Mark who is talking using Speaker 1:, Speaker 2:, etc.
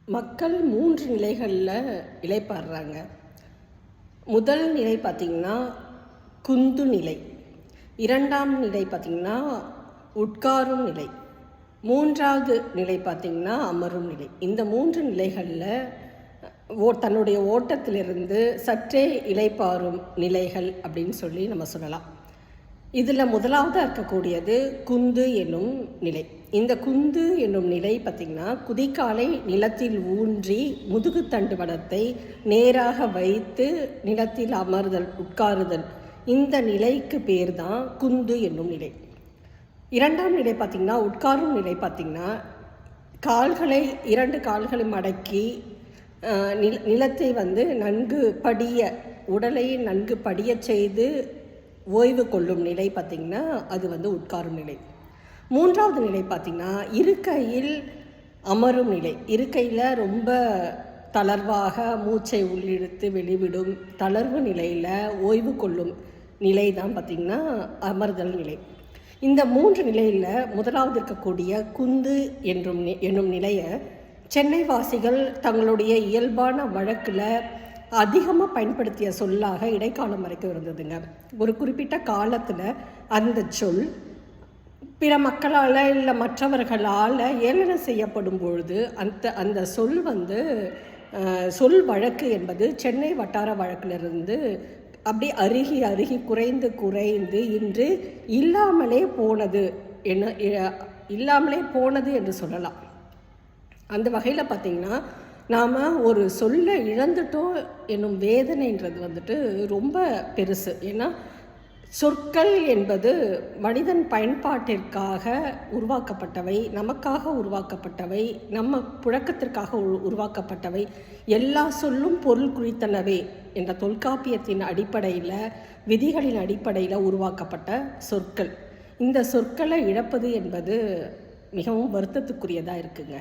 Speaker 1: மக்கள் 3 நிலைகளில் இளைப்பாறுறாங்க. முதல் நிலை பார்த்திங்கன்னா குந்து நிலை, 2ஆம் நிலை பார்த்திங்கன்னா உட்காரும் நிலை, 3ஆவது நிலை பார்த்திங்கன்னா அமரும் நிலை. இந்த 3 நிலைகளில் தன்னுடைய ஓட்டத்திலிருந்து சற்றே இளைப்பாறும் நிலைகள் அப்படின்னு சொல்லி நம்ம சொல்லலாம். இதில் முதலாவதாக இருக்கக்கூடியது குந்து என்னும் நிலை. இந்த குந்து என்னும் நிலை பார்த்திங்கன்னா குதிக்காலை நிலத்தில் ஊன்றி முதுகுத்தண்டு வடத்தை நேராக வைத்து நிலத்தில் அமர்தல், உட்காருதல், இந்த நிலைக்கு பேர் தான் குந்து என்னும் நிலை. 2ஆம் நிலை பார்த்திங்கன்னா உட்காரும் நிலை. பார்த்திங்கன்னா கால்களை 2 கால்களை மடக்கி நிலத்தை நன்கு படிய, உடலை நன்கு படிய செய்து ஓய்வு கொள்ளும் நிலை பார்த்திங்கன்னா அது உட்காரும் நிலை. 3ஆவது நிலை பார்த்திங்கன்னா இருக்கையில் அமரும் நிலை. இருக்கையில் ரொம்ப தளர்வாக மூச்சை உள்ளிழுத்து வெளிவிடும் தளர்வு நிலையில் ஓய்வு கொள்ளும் நிலை தான் பார்த்திங்கன்னா அமர்தல் நிலை. இந்த 3 நிலையில் முதலாவது இருக்கக்கூடிய குந்து என்னும் நிலையை சென்னை வாசிகள் தங்களுடைய இயல்பான வழக்கில் அதிகமாக பயன்படுத்திய சொல்லாக இடைக்காலம் வரைக்கும் இருந்ததுங்க. ஒரு குறிப்பிட்ட காலத்தில் அந்த சொல் பிற மக்களால் இல்லை மற்றவர்களால் ஏளனம் செய்யப்படும் பொழுது அந்த சொல் சொல் வழக்கு என்பது சென்னை வட்டார வழக்கிலிருந்து அப்படி அருகி குறைந்து இன்று இல்லாமலே போனது என்று சொல்லலாம். அந்த வகையில் பார்த்திங்கன்னா நாம் ஒரு சொல்லை இழந்துட்டோம் என்னும் வேதனைன்றது ரொம்ப பெருசு. ஏன்னா சொற்கள் என்பது மனிதன் பயன்பாட்டிற்காக உருவாக்கப்பட்டவை, நமக்காக உருவாக்கப்பட்டவை, நம்ம புழக்கத்திற்காக உருவாக்கப்பட்டவை. எல்லா சொல்லும் பொருள் குறித்தனவே என்ற தொல்காப்பியத்தின் அடிப்படையில், விதிகளின் அடிப்படையில் உருவாக்கப்பட்ட சொற்கள். இந்த சொற்களை இழப்பது என்பது மிகவும் வருத்தத்துக்குரியதாக இருக்குங்க.